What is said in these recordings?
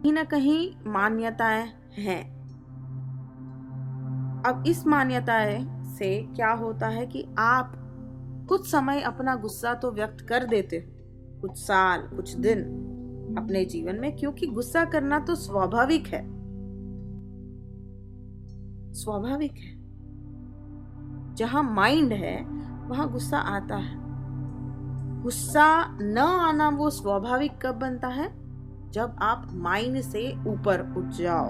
कहीं ना कहीं मान्यताएं हैं। अब इस मान्यताएं से क्या होता है कि आप कुछ समय अपना गुस्सा तो व्यक्त कर देते हो, कुछ साल कुछ दिन अपने जीवन में, क्योंकि गुस्सा करना तो स्वाभाविक है। स्वाभाविक है, जहां माइंड है वहां गुस्सा आता है। गुस्सा न आना वो स्वाभाविक कब बनता है? जब आप माइंड से ऊपर उठ जाओ,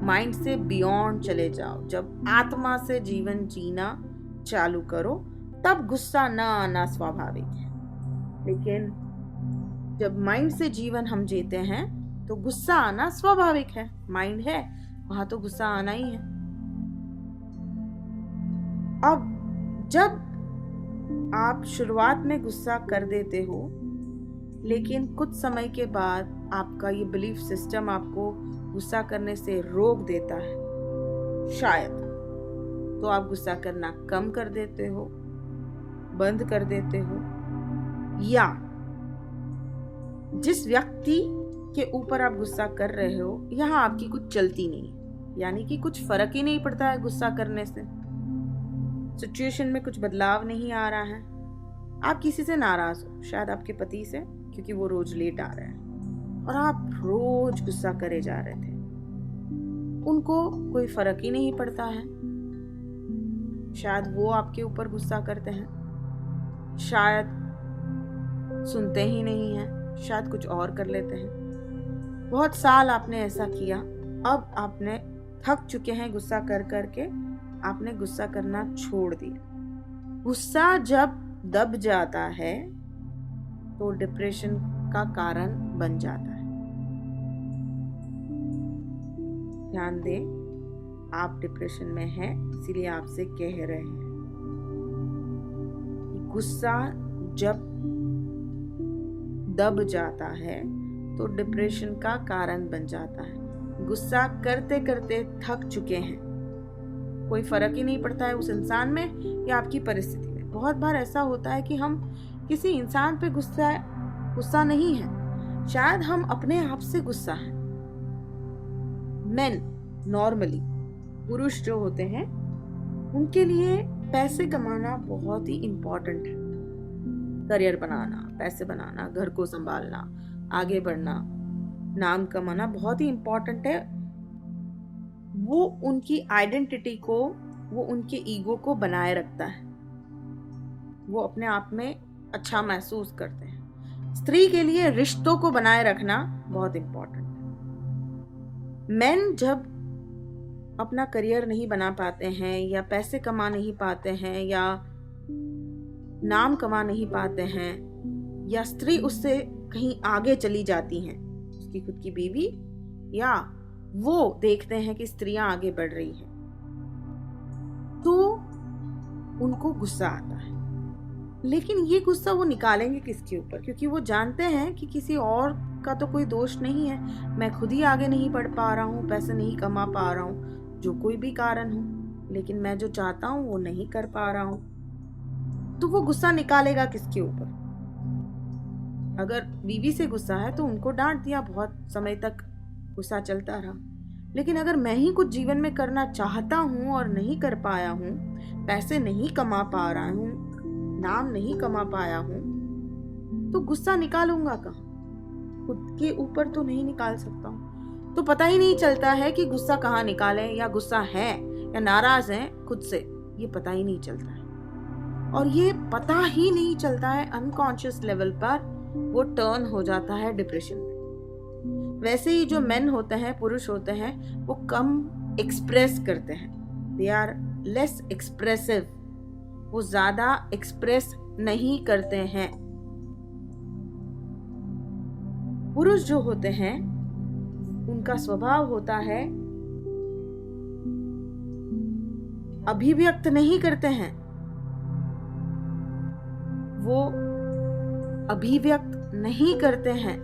माइंड से बियॉन्ड चले जाओ, जब आत्मा से जीवन जीना चालू करो, तब गुस्सा न आना स्वाभाविक है। लेकिन जब माइंड से जीवन हम जीते हैं तो गुस्सा आना स्वाभाविक है। माइंड है वहां तो गुस्सा आना ही है। अब जब आप शुरुआत में गुस्सा कर देते हो, लेकिन कुछ समय के बाद आपका ये बिलीफ सिस्टम आपको गुस्सा करने से रोक देता है, शायद, तो आप गुस्सा करना कम कर देते हो, बंद कर देते हो, या जिस व्यक्ति के ऊपर आप गुस्सा कर रहे हो यहाँ आपकी कुछ चलती नहीं, यानी कि कुछ फर्क ही नहीं पड़ता है गुस्सा करने से, सिचुएशन में कुछ बदलाव नहीं आ रहा है। आप किसी से नाराज हो, शायद आपके पति से, क्योंकि वो रोज लेट आ रहे हैं और आप रोज गुस्सा करे जा रहे थे, उनको कोई फर्क ही नहीं पड़ता है। शायद वो आपके ऊपर गुस्सा करते हैं, शायद सुनते ही नहीं हैं, शायद कुछ और कर लेते हैं। बहुत साल आपने ऐसा किया, अब आपने थक चुके हैं गुस्सा कर करके, आपने गुस्सा करना छोड़ दिया। गुस्सा जब दब जाता है तो डिप्रेशन का कारण बन जाता है। ध्यान दें, आप डिप्रेशन में हैं, इसीलिए आपसे कह रहे हैं कि गुस्सा जब दब जाता है तो डिप्रेशन का कारण बन जाता है। गुस्सा करते करते थक चुके हैं, कोई फर्क ही नहीं पड़ता है उस इंसान में या आपकी परिस्थिति में। बहुत बार ऐसा होता है कि हम किसी इंसान पे गुस्सा नहीं है, शायद हम अपने आप से गुस्सा है। मेन नॉर्मली, पुरुष जो होते हैं उनके लिए पैसे कमाना बहुत ही इम्पोर्टेंट है। करियर बनाना, पैसे बनाना, घर को संभालना, आगे बढ़ना, नाम कमाना बहुत ही इम्पोर्टेंट है। वो उनकी आइडेंटिटी को, वो उनके ईगो को बनाए रखता है, वो अपने आप में अच्छा महसूस करते हैं। स्त्री के लिए रिश्तों को बनाए रखना बहुत इम्पोर्टेंट है। मेन जब अपना करियर नहीं बना पाते हैं या पैसे कमा नहीं पाते हैं या नाम कमा नहीं पाते हैं, या स्त्री उससे कहीं आगे चली जाती हैं, उसकी खुद की बीवी, या वो देखते हैं कि स्त्रियां आगे बढ़ रही हैं, तो उनको गुस्सा आता है। लेकिन ये गुस्सा वो निकालेंगे किसके ऊपर? क्योंकि वो जानते हैं कि किसी और का तो कोई दोष नहीं है, मैं खुद ही आगे नहीं बढ़ पा रहा हूँ, पैसे नहीं कमा पा रहा हूँ, जो कोई भी कारण हो, लेकिन मैं जो चाहता हूँ वो नहीं कर पा रहा हूँ। तो वो गुस्सा निकालेगा किसके ऊपर? अगर बीवी से गुस्सा है तो उनको डांट दिया, बहुत समय तक गुस्सा चलता रहा। लेकिन अगर मैं ही कुछ जीवन में करना चाहता हूँ और नहीं कर पाया हूँ, पैसे नहीं कमा पा रहा हूँ, नाम नहीं कमा पाया हूँ, तो गुस्सा निकालूंगा कहाँ? खुद के ऊपर तो नहीं निकाल सकता हूँ। तो पता ही नहीं चलता है कि गुस्सा कहाँ निकालें, या गुस्सा है या नाराज हैं खुद से, ये पता ही नहीं चलता है। और ये पता ही नहीं चलता है, अनकॉन्शियस लेवल पर वो टर्न हो जाता है डिप्रेशन में। वैसे ही जो मेन होते हैं, पुरुष होते हैं, वो कम एक्सप्रेस करते हैं, दे आर लेस एक्सप्रेसिव, वो ज्यादा एक्सप्रेस नहीं करते हैं। पुरुष जो होते हैं उनका स्वभाव होता है अभिव्यक्त नहीं करते हैं, वो अभिव्यक्त नहीं करते हैं।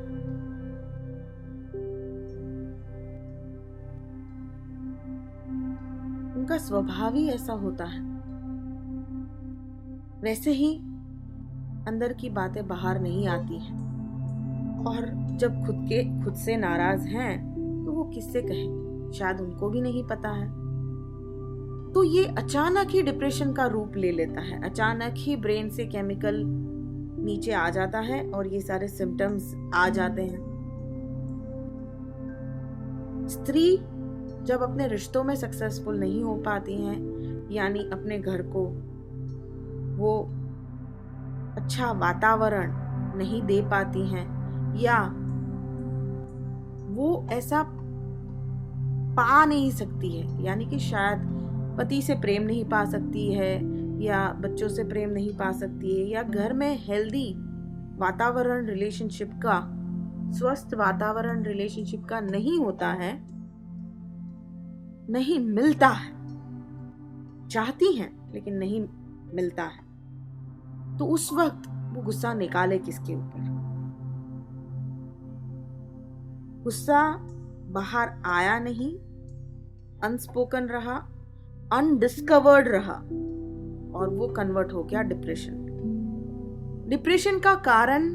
उनका स्वभाव ही ऐसा होता है। वैसे ही अंदर की बातें बाहर नहीं आती हैं। और जब खुद से नाराज हैं तो वो किससे कहें, शायद उनको भी नहीं पता है। तो ये अचानक ही डिप्रेशन का रूप ले लेता है, अचानक ही ब्रेन से केमिकल नीचे आ जाता है और ये सारे सिम्टम्स आ जाते हैं। स्त्री जब अपने रिश्तों में सक्सेसफुल नहीं हो पाती हैं, यानी अपने घर को वो अच्छा वातावरण नहीं दे पाती हैं, या वो ऐसा पा नहीं सकती है, यानी कि शायद पति से प्रेम नहीं पा सकती है, या बच्चों से प्रेम नहीं पा सकती है, या घर में हेल्दी वातावरण रिलेशनशिप का, स्वस्थ वातावरण रिलेशनशिप का नहीं होता है, नहीं मिलता है, चाहती हैं लेकिन नहीं मिलता है, तो उस वक्त वो गुस्सा निकाले किसके ऊपर? गुस्सा बाहर आया नहीं, अनस्पोकन रहा, अनडिस्कवर्ड रहा, और वो कन्वर्ट हो गया डिप्रेशन। डिप्रेशन का कारण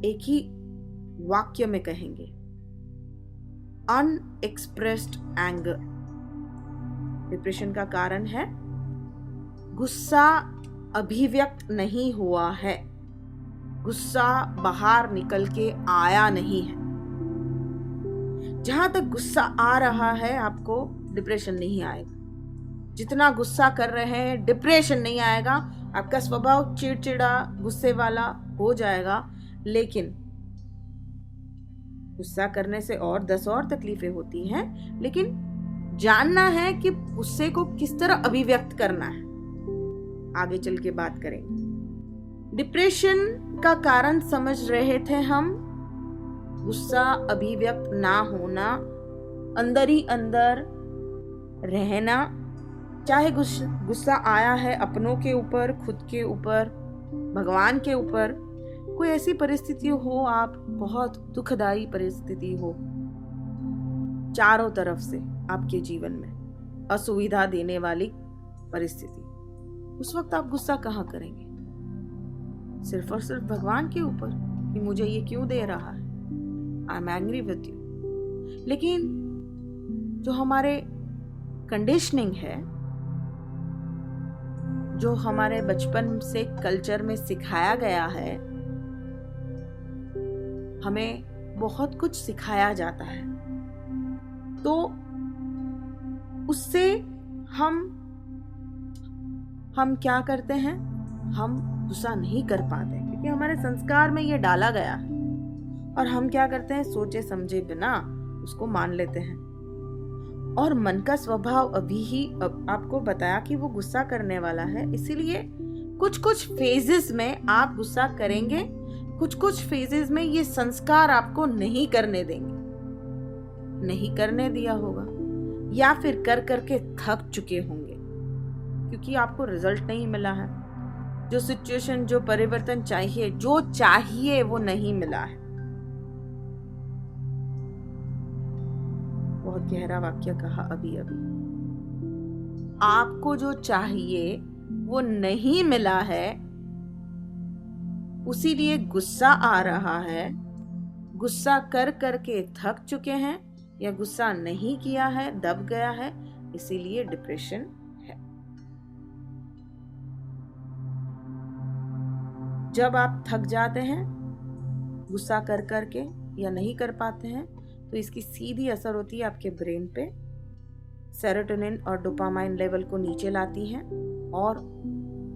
एक ही वाक्य में कहेंगे, अनएक्सप्रेस्ड एंगर। डिप्रेशन का कारण है गुस्सा अभिव्यक्त नहीं हुआ है, गुस्सा बाहर निकल के आया नहीं है। जहां तक गुस्सा आ रहा है आपको डिप्रेशन नहीं आएगा, जितना गुस्सा कर रहे हैं डिप्रेशन नहीं आएगा। आपका स्वभाव चिड़चिड़ा गुस्से वाला हो जाएगा, लेकिन गुस्सा करने से और 10 और तकलीफें होती हैं, लेकिन जानना है कि गुस्से को किस तरह अभिव्यक्त करना है, आगे चल के बात करेंगे। डिप्रेशन का कारण समझ रहे थे हम, गुस्सा अभिव्यक्त ना होना, अंदर ही अंदर रहना, चाहे गुस्सा आया है अपनों के ऊपर, खुद के ऊपर, भगवान के ऊपर, कोई ऐसी परिस्थिति हो, आप बहुत दुखदाई परिस्थिति हो चारों तरफ से आपके जीवन में, असुविधा देने वाली परिस्थिति, उस वक्त आप गुस्सा कहाँ करेंगे? सिर्फ और सिर्फ भगवान के ऊपर कि मुझे ये क्यों दे रहा है, I am angry with you. लेकिन जो हमारे कंडीशनिंग है, जो हमारे बचपन से कल्चर में सिखाया गया है, हमें बहुत कुछ सिखाया जाता है, तो उससे हम क्या करते हैं, हम गुस्सा नहीं कर पाते क्योंकि हमारे संस्कार में ये डाला गया है, और हम क्या करते हैं, सोचे समझे बिना उसको मान लेते हैं। और मन का स्वभाव अभी ही आपको बताया कि वो गुस्सा करने वाला है, इसीलिए कुछ कुछ फेजेस में आप गुस्सा करेंगे, कुछ कुछ फेजेस में ये संस्कार आपको नहीं करने देंगे, नहीं करने दिया होगा, या फिर कर करके थक चुके होंगे क्योंकि आपको रिजल्ट नहीं मिला है, जो सिचुएशन, जो परिवर्तन चाहिए, जो चाहिए वो नहीं मिला है। बहुत गहरा वाक्य कहा अभी अभी, आपको जो चाहिए वो नहीं मिला है, उसीलिए गुस्सा आ रहा है, गुस्सा कर करके थक चुके हैं, या गुस्सा नहीं किया है, दब गया है, इसीलिए डिप्रेशन है। जब आप थक जाते हैं गुस्सा कर करके या नहीं कर पाते हैं, तो इसकी सीधी असर होती है आपके ब्रेन पे, सेरोटोनिन और डोपामाइन लेवल को नीचे लाती है, और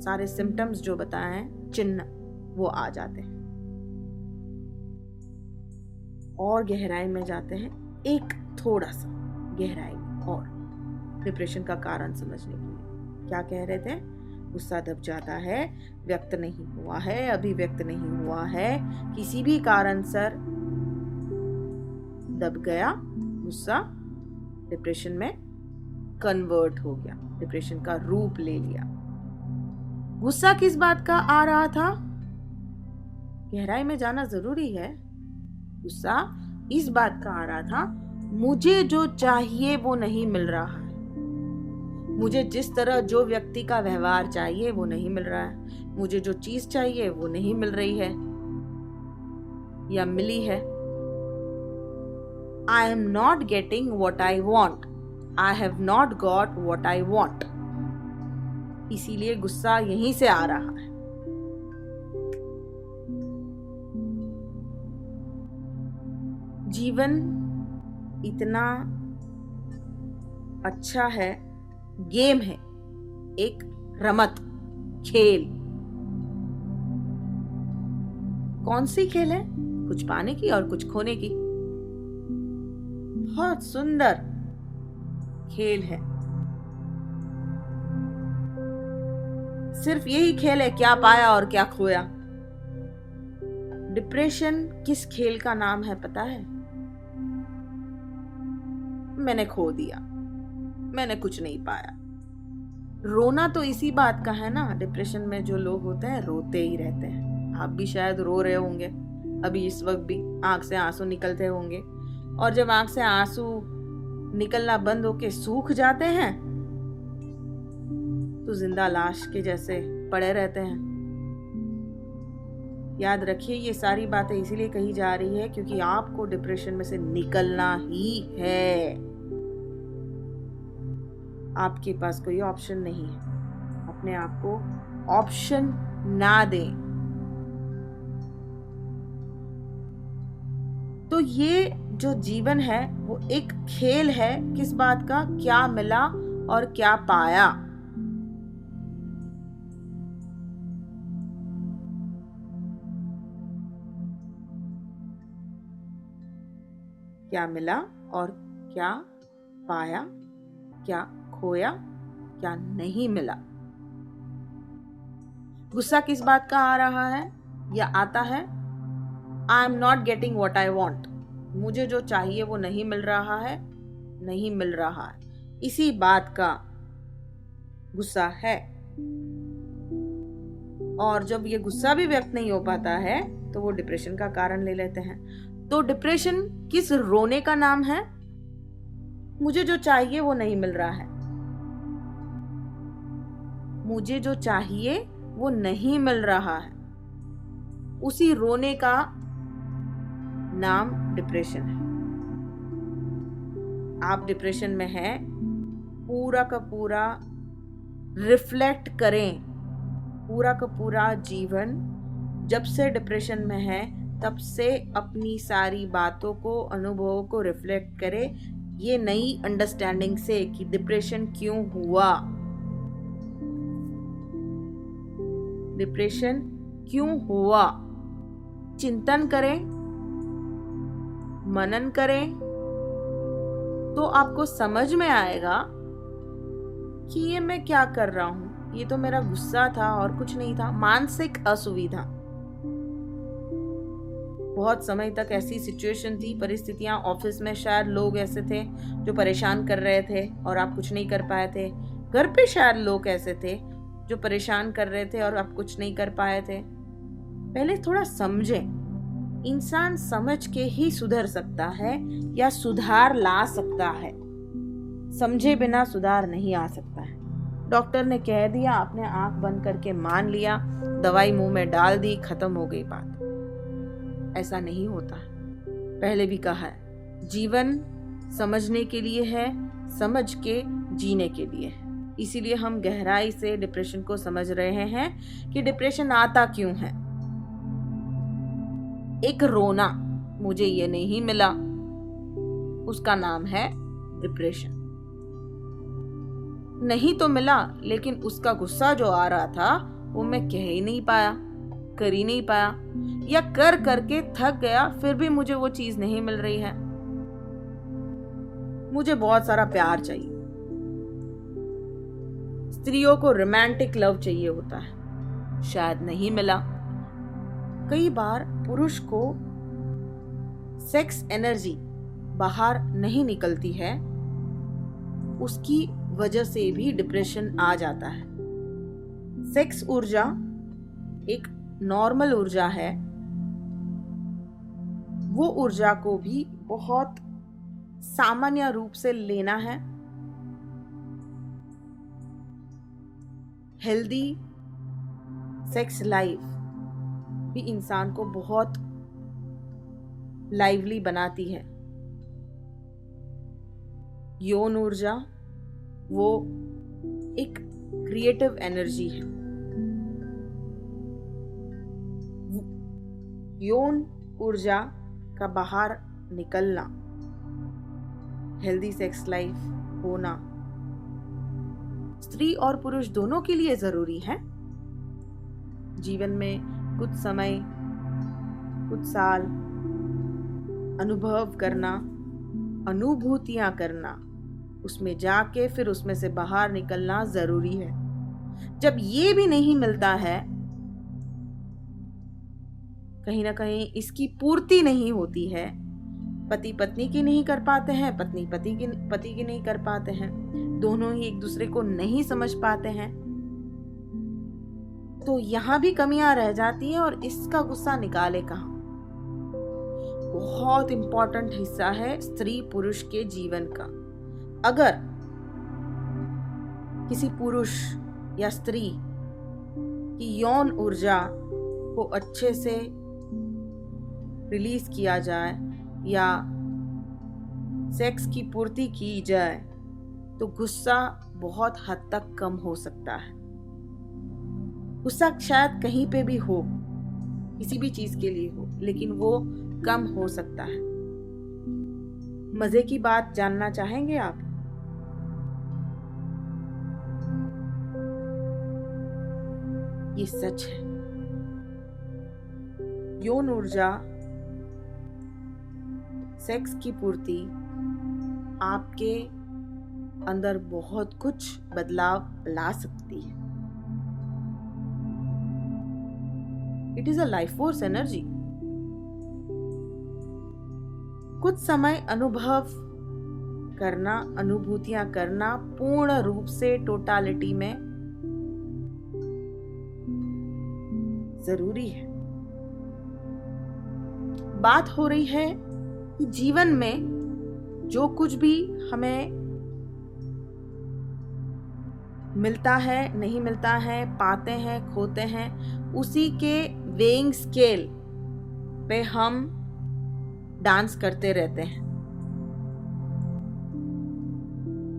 सारे सिम्टम्स जो बताए हैं, चिन्ह, वो आ जाते हैं। और गहराई में जाते हैं, एक थोड़ा सा गहराई में, और डिप्रेशन का कारण समझने के लिए। क्या कह रहे थे? गुस्सा दब जाता है, व्यक्त नहीं हुआ है, अभिव्यक्त नहीं हुआ है, किसी भी कारण सर दब गया, गुस्सा डिप्रेशन में कन्वर्ट हो गया, डिप्रेशन का रूप ले लिया। गुस्सा किस बात का आ रहा था? गहराई में जाना जरूरी है। गुस्सा इस बात का आ रहा था, मुझे जो चाहिए वो नहीं मिल रहा है, मुझे जिस तरह जो व्यक्ति का व्यवहार चाहिए वो नहीं मिल रहा है, मुझे जो चीज चाहिए वो नहीं मिल रही है। या मिली है। I am not getting what I want, I have not got what I want. इसीलिए गुस्सा यहीं से आ रहा है। जीवन इतना अच्छा है, गेम है, एक रमत, खेल। कौन सी खेल है? कुछ पाने की और कुछ खोने की। बहुत सुंदर खेल है। सिर्फ यही खेल है, क्या पाया और क्या खोया। डिप्रेशन किस खेल का नाम है पता है? मैंने खो दिया, मैंने कुछ नहीं पाया। रोना तो इसी बात का है ना। डिप्रेशन में जो लोग होते हैं रोते ही रहते हैं। आप भी शायद रो रहे होंगे, अभी इस वक्त भी आंख से आंसू निकलते होंगे। और जब आंख से आंसू निकलना बंद होके सूख जाते हैं तो जिंदा लाश के जैसे पड़े रहते हैं। याद रखिए, ये सारी बातें इसीलिए कही जा रही है क्योंकि आपको डिप्रेशन में से निकलना ही है। आपके पास कोई ऑप्शन नहीं है। अपने आप को ऑप्शन ना दें। तो ये जो जीवन है वो एक खेल है। किस बात का? क्या मिला और क्या पाया। क्या मिला और क्या पाया, क्या खोया, क्या नहीं मिला। गुस्सा किस बात का आ रहा है या आता है? I am not getting what I want. मुझे जो चाहिए वो नहीं मिल रहा है, नहीं मिल रहा है। इसी बात का गुस्सा है। और जब ये गुस्सा भी व्यक्त नहीं हो पाता है तो वो डिप्रेशन का कारण ले लेते हैं। तो डिप्रेशन किस रोने का नाम है? मुझे जो चाहिए वो नहीं मिल रहा है। मुझे जो चाहिए वो नहीं मिल रहा है। उसी रोने का नाम डिप्रेशन है। आप डिप्रेशन में हैं, पूरा का पूरा रिफ्लेक्ट करें। पूरा का पूरा जीवन जब से डिप्रेशन में है तब से अपनी सारी बातों को, अनुभवों को रिफ्लेक्ट करें ये नई अंडरस्टैंडिंग से कि डिप्रेशन क्यों हुआ, डिप्रेशन क्यों हुआ। चिंतन करें, मनन करें तो आपको समझ में आएगा कि ये मैं क्या कर रहा हूं। ये तो मेरा गुस्सा था और कुछ नहीं था, मानसिक असुविधा। बहुत समय तक ऐसी सिचुएशन थी, परिस्थितियां, ऑफिस में शायद लोग ऐसे थे जो परेशान कर रहे थे और आप कुछ नहीं कर पाए थे। घर पे शायद लोग ऐसे थे जो परेशान कर रहे थे और आप कुछ नहीं कर पाए थे। पहले थोड़ा समझें। इंसान समझ के ही सुधर सकता है या सुधार ला सकता है। समझे बिना सुधार नहीं आ सकता है। डॉक्टर ने कह दिया, आपने आंख बंद करके मान लिया, दवाई मुंह में डाल दी, खत्म हो गई बात। ऐसा नहीं होता। पहले भी कहा है, जीवन समझने के लिए है, समझ के जीने के लिए है। इसीलिए हम गहराई से डिप्रेशन को समझ रहे हैं कि डिप्रेशन आता क्यों है। एक रोना, मुझे ये नहीं मिला, उसका नाम है डिप्रेशन। नहीं तो मिला, लेकिन उसका गुस्सा जो आ रहा था वो मैं कह ही नहीं पाया, कर ही नहीं पाया, या कर करके थक गया, फिर भी मुझे वो चीज नहीं मिल रही है। मुझे बहुत सारा प्यार चाहिए। स्त्रियों को रोमांटिक लव चाहिए होता है, शायद नहीं मिला। कई बार पुरुष को सेक्स एनर्जी बाहर नहीं निकलती है, उसकी वजह से भी डिप्रेशन आ जाता है। सेक्स ऊर्जा एक नॉर्मल ऊर्जा है, वो ऊर्जा को भी बहुत सामान्य रूप से लेना है। हेल्दी सेक्स लाइफ भी इंसान को बहुत लाइवली बनाती है। यौन ऊर्जा वो एक क्रिएटिव एनर्जी है। यौन ऊर्जा का बाहर निकलना, हेल्दी सेक्स लाइफ होना स्त्री और पुरुष दोनों के लिए जरूरी है। जीवन में कुछ समय, कुछ साल अनुभव करना, अनुभूतियां करना, उसमें जाके फिर उसमें से बाहर निकलना जरूरी है। जब ये भी नहीं मिलता है, कहीं ना कहीं इसकी पूर्ति नहीं होती है, पति पत्नी की नहीं कर पाते हैं, पत्नी पति की नहीं कर पाते हैं, दोनों ही एक दूसरे को नहीं समझ पाते हैं, तो यहां भी कमियां रह जाती हैं। और इसका गुस्सा निकाले कहां? बहुत इंपॉर्टेंट हिस्सा है स्त्री पुरुष के जीवन का। अगर किसी पुरुष या स्त्री की यौन ऊर्जा को अच्छे से रिलीज किया जाए या सेक्स की पूर्ति की जाए तो गुस्सा बहुत हद तक कम हो सकता है। गुस्सा शायद कहीं पे भी हो, किसी भी चीज के लिए हो, लेकिन वो कम हो सकता है। मजे की बात जानना चाहेंगे आप? ये सच है। यौन ऊर्जा, सेक्स की पूर्ति आपके अंदर बहुत कुछ बदलाव ला सकती है। It is a life force energy. कुछ समय अनुभव करना, अनुभूतियां करना पूर्ण रूप से टोटालिटी में जरूरी है। बात हो रही है कि जीवन में जो कुछ भी हमें मिलता है, नहीं मिलता है, पाते हैं, खोते हैं, उसी के वेइंग स्केल पे हम डांस करते रहते हैं।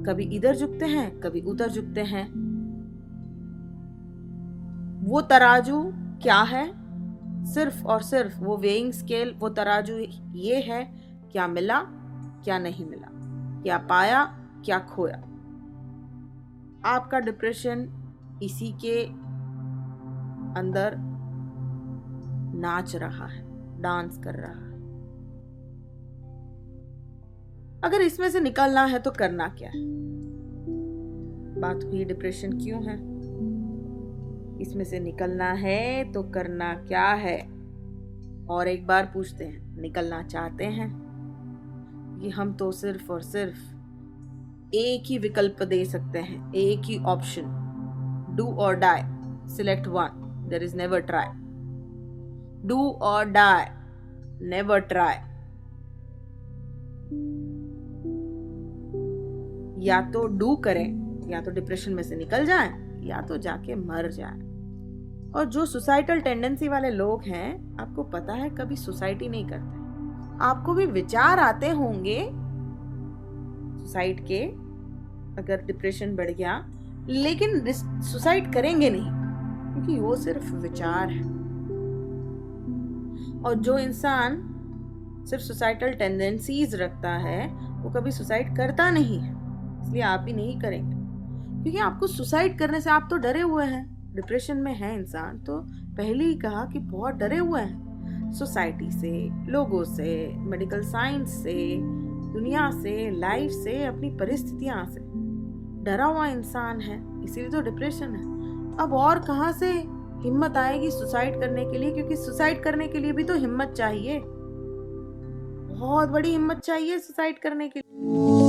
कभी इधर झुकते हैं, कभी उधर झुकते हैं। वो तराजू क्या है? सिर्फ और सिर्फ वो वेइंग स्केल, वो तराजू ये है, क्या मिला, क्या नहीं मिला, क्या पाया, क्या खोया। आपका डिप्रेशन इसी के अंदर नाच रहा है, डांस कर रहा है। अगर इसमें से निकलना है तो करना क्या है? बात हुई डिप्रेशन क्यों है, इसमें से निकलना है तो करना क्या है? और एक बार पूछते हैं, निकलना चाहते हैं? कि हम तो सिर्फ और सिर्फ एक ही विकल्प दे सकते हैं, एक ही option, do or die, select one, there is never try. Do or die, never try. या तो डू करें, या तो डिप्रेशन में से निकल जाएं, या तो जाके मर जाएं। और जो सुसाइडल टेंडेंसी वाले लोग हैं, आपको पता है कभी सुसाइड ही नहीं करते। आपको भी विचार आते होंगे सुसाइड के, अगर डिप्रेशन बढ़ गया, लेकिन सुसाइड करेंगे नहीं, क्योंकि वो सिर्फ विचार है। और जो इंसान सिर्फ सुसाइडल टेंडेंसीज रखता है, वो कभी सुसाइड करता नहीं है। इसलिए आप भी नहीं करेंगे, क्योंकि आपको सुसाइड करने से आप तो डरे हुए हैं। डिप्रेशन में है इंसान तो पहले ही कहा कि बहुत डरे हुए हैं, सोसाइटी से, लोगों से, मेडिकल साइंस से, दुनिया से, लाइफ से, अपनी परिस्थितियां से डरा हुआ इंसान है, इसीलिए तो डिप्रेशन है। अब और कहां से हिम्मत आएगी सुसाइड करने के लिए? क्योंकि सुसाइड करने के लिए भी तो हिम्मत चाहिए, बहुत बड़ी हिम्मत चाहिए सुसाइड करने के लिए।